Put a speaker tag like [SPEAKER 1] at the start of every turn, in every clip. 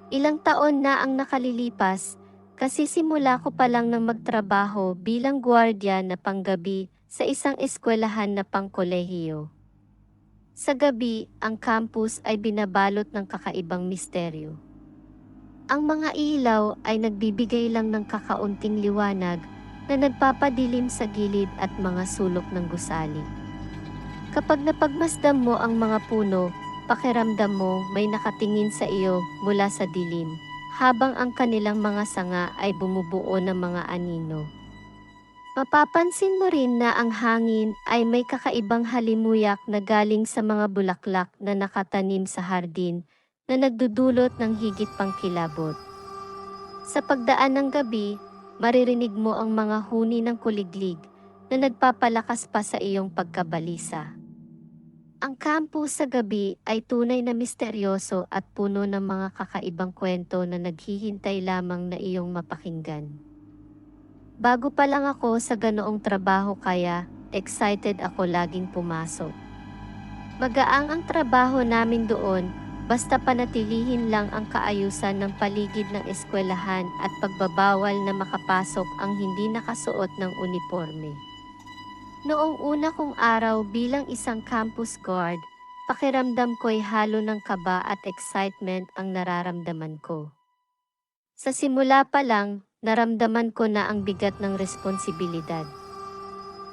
[SPEAKER 1] Ilang taon na ang nakalilipas, kasi simula ko pa lang ng magtrabaho bilang gwardiya na panggabi sa isang eskwelahan na pangkolehiyo. Sa gabi, ang campus ay binabalot ng kakaibang misteryo. Ang mga ilaw ay nagbibigay lang ng kakaunting liwanag na nagpapadilim sa gilid at mga sulok ng gusali. Kapag napagmasdan mo ang mga puno, pakiramdam mo may nakatingin sa iyo mula sa dilim, habang ang kanilang mga sanga ay bumubuo ng mga anino. Mapapansin mo rin na ang hangin ay may kakaibang halimuyak na galing sa mga bulaklak na nakatanim sa hardin na nagdudulot ng higit pang kilabot. Sa pagdaan ng gabi, maririnig mo ang mga huni ng kuliglig na nagpapalakas pa sa iyong pagkabalisa. Ang campus sa gabi ay tunay na misteryoso at puno ng mga kakaibang kwento na naghihintay lamang na iyong mapakinggan. Bago pa lang ako sa ganoong trabaho kaya, excited ako laging pumasok. Magaang ang trabaho namin doon, basta panatilihin lang ang kaayusan ng paligid ng eskwelahan at pagbabawal na makapasok ang hindi nakasuot ng uniforme. Noong una kong araw bilang isang campus guard, pakiramdam ko'y halo ng kaba at excitement ang nararamdaman ko. Sa simula pa lang, naramdaman ko na ang bigat ng responsibilidad.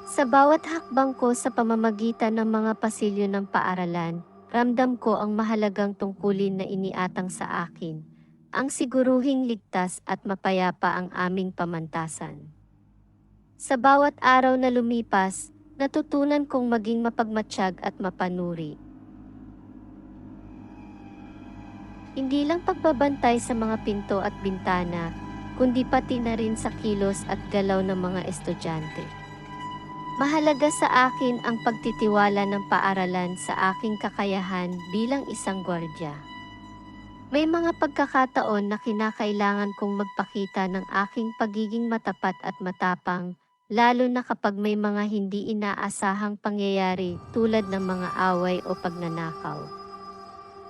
[SPEAKER 1] Sa bawat hakbang ko sa pamamagitan ng mga pasilyo ng paaralan, ramdam ko ang mahalagang tungkulin na iniatang sa akin, ang siguruhing ligtas at mapayapa ang aming pamantasan. Sa bawat araw na lumipas, natutunan kong maging mapagmatsyag at mapanuri. Hindi lang pagbabantay sa mga pinto at bintana, kundi pati na rin sa kilos at galaw ng mga estudyante. Mahalaga sa akin ang pagtitiwala ng paaralan sa aking kakayahan bilang isang gwardya. May mga pagkakataon na kinakailangan kong magpakita ng aking pagiging matapat at matapang, lalo na kapag may mga hindi inaasahang pangyayari tulad ng mga away o pagnanakaw.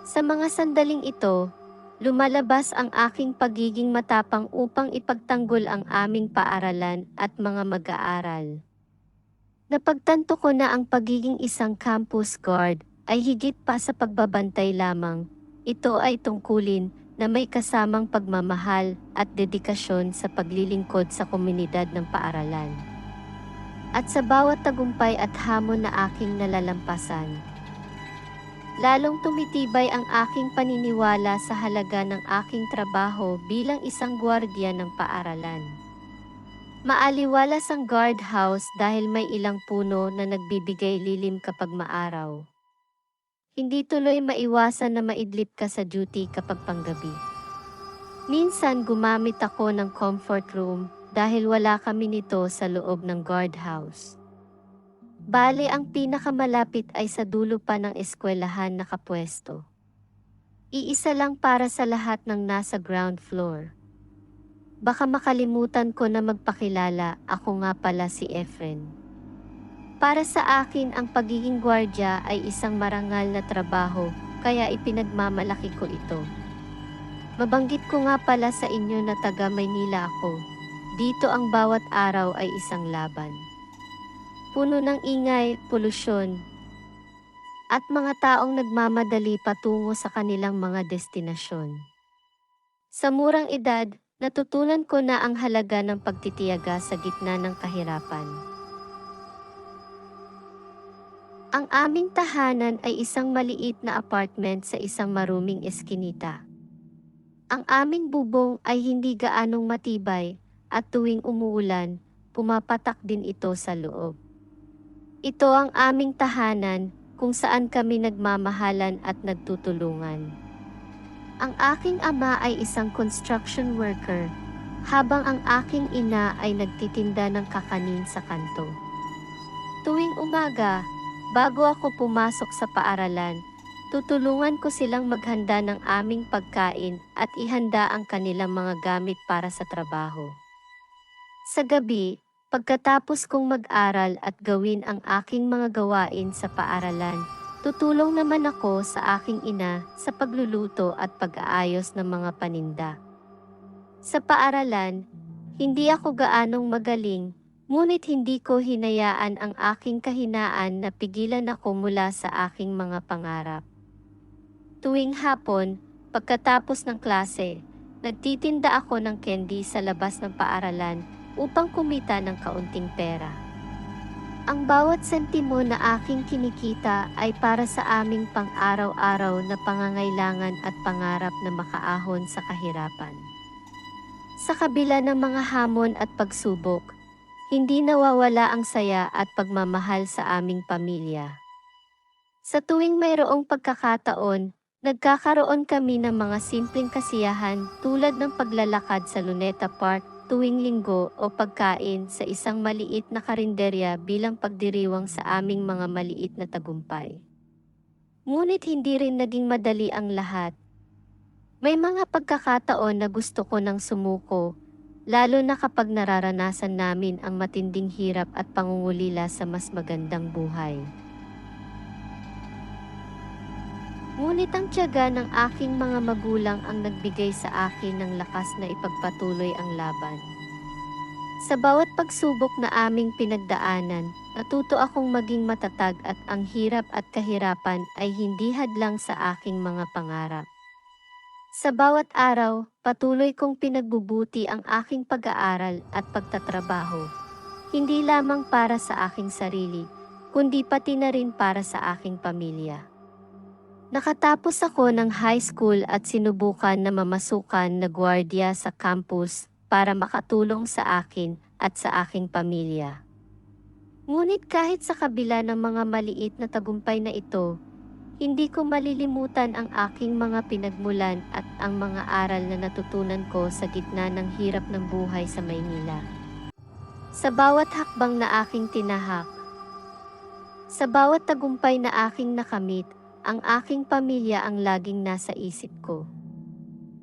[SPEAKER 1] Sa mga sandaling ito, lumalabas ang aking pagiging matapang upang ipagtanggol ang aming paaralan at mga mag-aaral. Napagtanto ko na ang pagiging isang campus guard ay higit pa sa pagbabantay lamang. Ito ay tungkulin na may kasamang pagmamahal at dedikasyon sa paglilingkod sa komunidad ng paaralan. At sa bawat tagumpay at hamon na aking nalalampasan, lalong tumitibay ang aking paniniwala sa halaga ng aking trabaho bilang isang gwardiya ng paaralan. Maaliwalas ang guardhouse dahil may ilang puno na nagbibigay lilim kapag maaraw. Hindi tuloy maiwasan na maidlip ka sa duty kapag panggabi. Minsan gumamit ako ng comfort room dahil wala kami nito sa loob ng guardhouse. Bale ang pinakamalapit ay sa dulo pa ng eskwelahan nakapwesto. Iisa lang para sa lahat ng nasa ground floor. Baka makalimutan ko na magpakilala, ako nga pala si Efren. Para sa akin ang pagiging gwardya ay isang marangal na trabaho, kaya ipinagmamalaki ko ito. Mabanggit ko nga pala sa inyo na taga Maynila ako. Dito ang bawat araw ay isang laban. Puno ng ingay, polusyon, at mga taong nagmamadali patungo sa kanilang mga destinasyon. Sa murang edad, natutunan ko na ang halaga ng pagtitiyaga sa gitna ng kahirapan. Ang aming tahanan ay isang maliit na apartment sa isang maruming eskinita. Ang aming bubong ay hindi gaanong matibay, at tuwing umuulan, pumapatak din ito sa loob. Ito ang aming tahanan, kung saan kami nagmamahalan at nagtutulungan. Ang aking ama ay isang construction worker, habang ang aking ina ay nagtitinda ng kakanin sa kanto. Tuwing umaga, bago ako pumasok sa paaralan, tutulungan ko silang maghanda ng aming pagkain at ihanda ang kanilang mga gamit para sa trabaho. Sa gabi, pagkatapos kong mag-aral at gawin ang aking mga gawain sa paaralan, Tutulong naman ako sa aking ina sa pagluluto at pag-aayos ng mga paninda. Sa paaralan, hindi ako gaanong magaling, ngunit hindi ko hinayaan ang aking kahinaan na pigilan ako mula sa aking mga pangarap. Tuwing hapon, pagkatapos ng klase, nagtitinda ako ng candy sa labas ng paaralan upang kumita ng kaunting pera. Ang bawat sentimo na aking kinikita ay para sa aming pang-araw-araw na pangangailangan at pangarap na makaahon sa kahirapan. Sa kabila ng mga hamon at pagsubok, hindi nawawala ang saya at pagmamahal sa aming pamilya. Sa tuwing mayroong pagkakataon, nagkakaroon kami ng mga simpleng kasiyahan tulad ng paglalakad sa Luneta Park tuwing linggo o pagkain sa isang maliit na karinderya bilang pagdiriwang sa aming mga maliit na tagumpay. Ngunit hindi rin naging madali ang lahat. May mga pagkakataon na gusto ko nang sumuko, lalo na kapag nararanasan namin ang matinding hirap at pangungulila sa mas magandang buhay. Ngunit ang tiyaga ng aking mga magulang ang nagbigay sa akin ng lakas na ipagpatuloy ang laban. Sa bawat pagsubok na aming pinagdaanan, natuto akong maging matatag at ang hirap at kahirapan ay hindi hadlang sa aking mga pangarap. Sa bawat araw, patuloy kong pinagbubuti ang aking pag-aaral at pagtatrabaho. Hindi lamang para sa aking sarili, kundi pati na rin para sa aking pamilya. Nakatapos ako ng high school at sinubukan na mamasukan na gwardiya sa campus para makatulong sa akin at sa aking pamilya. Ngunit kahit sa kabila ng mga maliit na tagumpay na ito, hindi ko malilimutan ang aking mga pinagmulan at ang mga aral na natutunan ko sa gitna ng hirap ng buhay sa Maynila. Sa bawat hakbang na aking tinahak, sa bawat tagumpay na aking nakamit, ang aking pamilya ang laging nasa isip ko.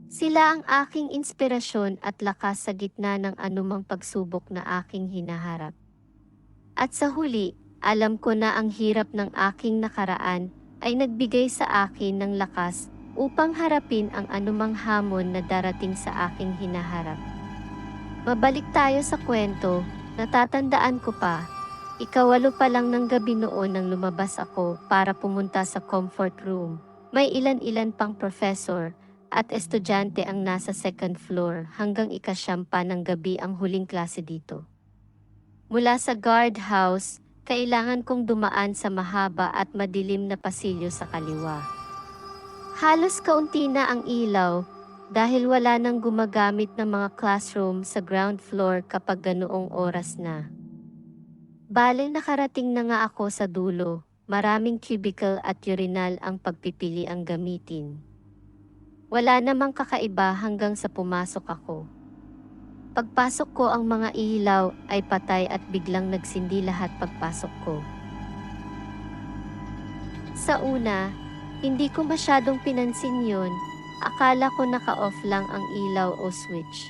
[SPEAKER 1] Sila ang aking inspirasyon at lakas sa gitna ng anumang pagsubok na aking hinaharap. At sa huli, alam ko na ang hirap ng aking nakaraan ay nagbigay sa akin ng lakas upang harapin ang anumang hamon na darating sa aking hinaharap. Mabalik tayo sa kwento, natatandaan ko pa. Ikawalo pa lang ng gabi noon nang lumabas ako para pumunta sa comfort room. May ilan-ilan pang professor at estudyante ang nasa second floor hanggang ika-9 ng gabi ang huling klase dito. Mula sa guardhouse, kailangan kong dumaan sa mahaba at madilim na pasilyo sa kaliwa. Halos kaunti na ang ilaw dahil wala nang gumagamit ng mga classroom sa ground floor kapag ganoong oras na. Bale nakarating na nga ako sa dulo, maraming cubicle at urinal ang pagpipili ang gamitin. Wala namang kakaiba hanggang sa pumasok ako. Pagpasok ko ang mga ilaw ay patay at biglang nagsindi lahat pagpasok ko. Sa una, hindi ko masyadong pinansin yun, akala ko naka-off lang ang ilaw o switch.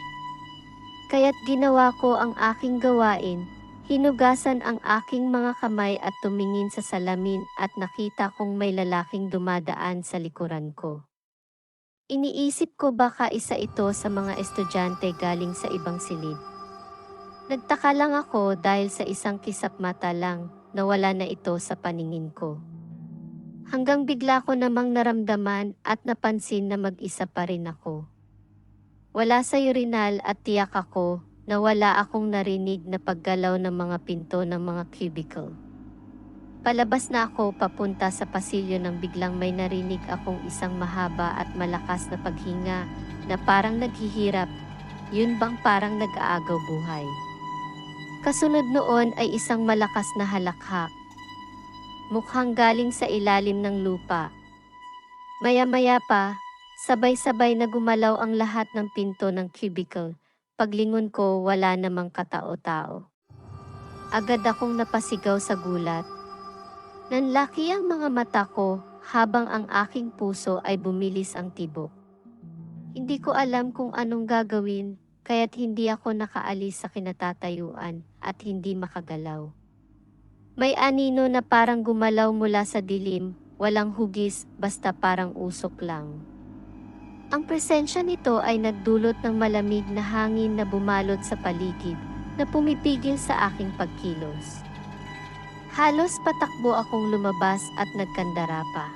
[SPEAKER 1] Kaya't ginawa ko ang aking gawain. Hinugasan ang aking mga kamay at tumingin sa salamin at nakita kong may lalaking dumadaan sa likuran ko. Iniisip ko baka isa ito sa mga estudyante galing sa ibang silid. Nagtaka lang ako dahil sa isang kisap mata lang, nawala na ito sa paningin ko. Hanggang bigla ko namang naramdaman at napansin na mag-isa pa rin ako. Wala sa urinal at tiyak ako na wala akong narinig na paggalaw ng mga pinto ng mga cubicle. Palabas na ako papunta sa pasilyo nang biglang may narinig akong isang mahaba at malakas na paghinga na parang naghihirap, yun bang parang nag-aagaw buhay. Kasunod noon ay isang malakas na halakhak. Mukhang galing sa ilalim ng lupa. Maya-maya pa, sabay-sabay na gumalaw ang lahat ng pinto ng cubicle. Paglingon ko, wala namang katao-tao. Agad akong napasigaw sa gulat. Nanlaki ang mga mata ko habang ang aking puso ay bumilis ang tibok. Hindi ko alam kung anong gagawin, kaya't hindi ako nakaalis sa kinatatayuan at hindi makagalaw. May anino na parang gumalaw mula sa dilim, walang hugis, basta parang usok lang. Ang presensya nito ay nagdulot ng malamig na hangin na bumalot sa paligid, na pumipigil sa aking pagkilos. Halos patakbo akong lumabas at nagkandara pa.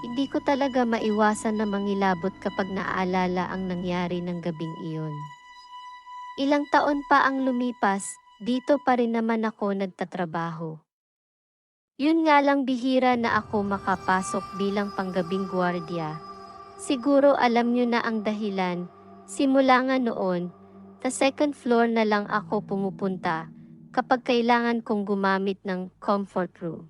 [SPEAKER 1] Hindi ko talaga maiwasan na mangilabot kapag naaalala ang nangyari ng gabing iyon. Ilang taon pa ang lumipas, dito pa rin naman ako nagtatrabaho. Yun nga lang bihira na ako makapasok bilang panggabing gwardiya. Siguro alam nyo na ang dahilan, simula nga noon, sa second floor na lang ako pumupunta kapag kailangan kong gumamit ng comfort room.